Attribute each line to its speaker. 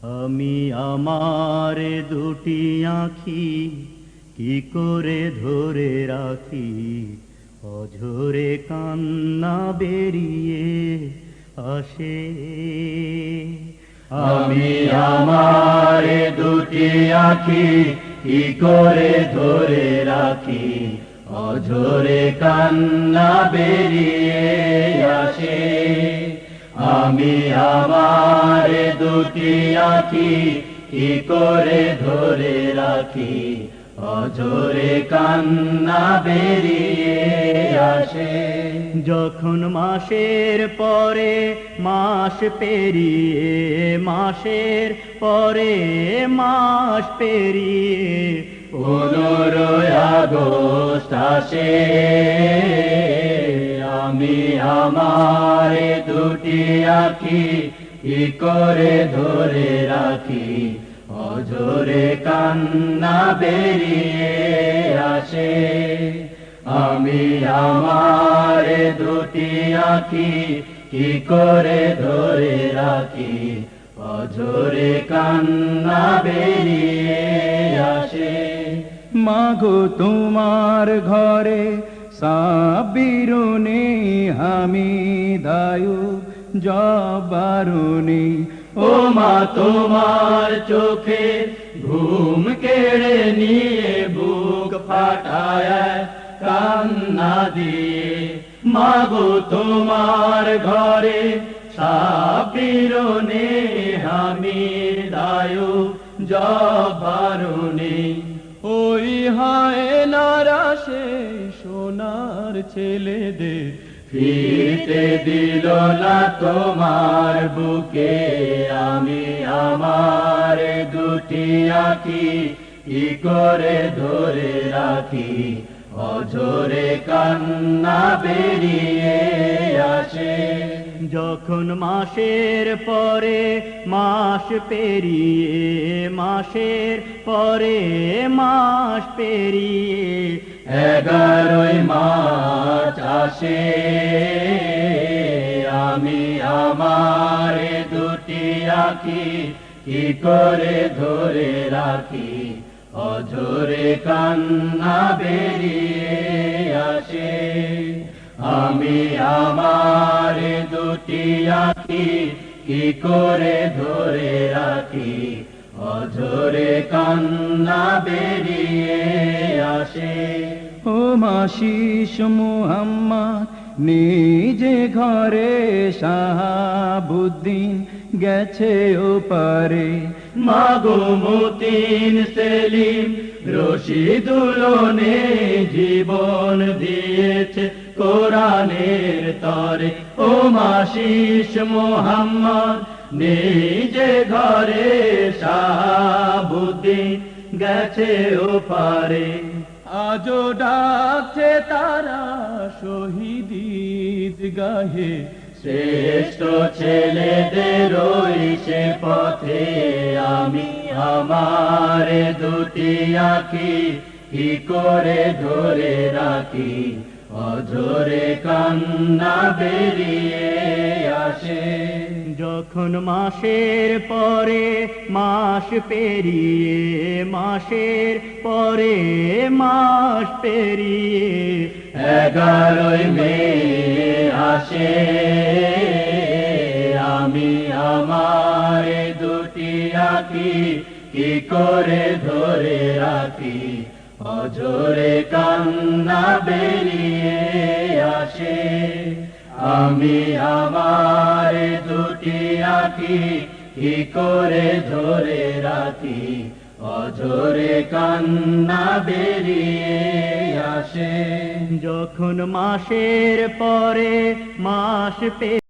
Speaker 1: আমি আমার দুটি আঁখি কি করে ধরে রাখি, অঝরে কান্না বেরিয়ে আসে।
Speaker 2: আমি আমার দুটি আঁখি কি করে ধরে রাখি, অঝরে কান্না বেরিয়ে আসে। আমি আমার দুটি আঁখি কি করে ধরে রাখি, অঝরে কান্না বেরিয়ে আসে।
Speaker 1: যখন মাসের পরে মাস পেরিয়ে, মাসের পরে মাস পেরিয়ে
Speaker 2: 15 আগস্ট আসে। আমি আমার দুটি আঁখি কি করে ধরে রাখি, অঝরে কান্না বেরিয়ে আসে। আমি আমার দুটি আঁখি কি করে ধরে রাখি, অঝরে কান্না বেরিয়ে আসে।
Speaker 3: মাগো তোমার ঘরে সাবিরুনি হামিদায়ু জবারুনি।
Speaker 2: ও মা তোমার চোখে ঘুম কেড়ে নিয়ে বুক ফাটায় কান্না দিয়ে। মাগো তোমার ঘরে সাবিরুনি হামিদায়ু জবারুনি।
Speaker 3: ওই হায় নারাশে সোনার ছেলেদের
Speaker 2: ফিরতে দিল না তোমার বুকে। আমি আমার দুটি আঁখি কি করে ধরে রাখি, অঝরে কান্না বেরিয়ে আসে।
Speaker 1: যখন মাসের পরে মাস পেরিয়ে, মাসের পরে মাস পেরিয়ে
Speaker 2: 11 মার্চ আসে। আমি আমার দুটি আঁখি কি করে ধরে রাখি, অঝরে কান্না বেরিয়ে আসে। আমি আমার দুটি আঁখি কি করে ধরে রাখি, অঝরে কান্না বেরিয়ে আসে।
Speaker 3: ও মাশিস মুহাম্মদ নিজে ঘরে শাহাবুদ্দিন গেছে ওপারে।
Speaker 2: মাগো মতিন সেলিম রশিদুলনে জীবন দিয়েছে কোরআনের তরে। ও মাশিস মুহাম্মদ নিজে ঘরে শাহাবুদ্দিন গেছে ওপারে।
Speaker 3: আজও ডাকছে তারা শহীদ গাহে,
Speaker 2: শ্রেষ্ঠ ছেলেদের ওই সে পথে। আমি আমার দুটি আঁখি কি করে ধরে রাখি, অঝরে কান্না বেরিয়ে আসে।
Speaker 1: যখন মাসের পরে মাস পেরিয়ে, মাসের পরে মাস পেরিয়ে
Speaker 2: 11 মে আসে। আমি আমার দুটি আঁখি কি করে ধরে রাখি, অঝরে কান্না বেরিয়ে আসে। আমি আমার দুটি আঁখি কি করে ধরে রাখি, অঝরে কান্না বেরিয়ে আসে।
Speaker 1: যখন মাসের পরে মাস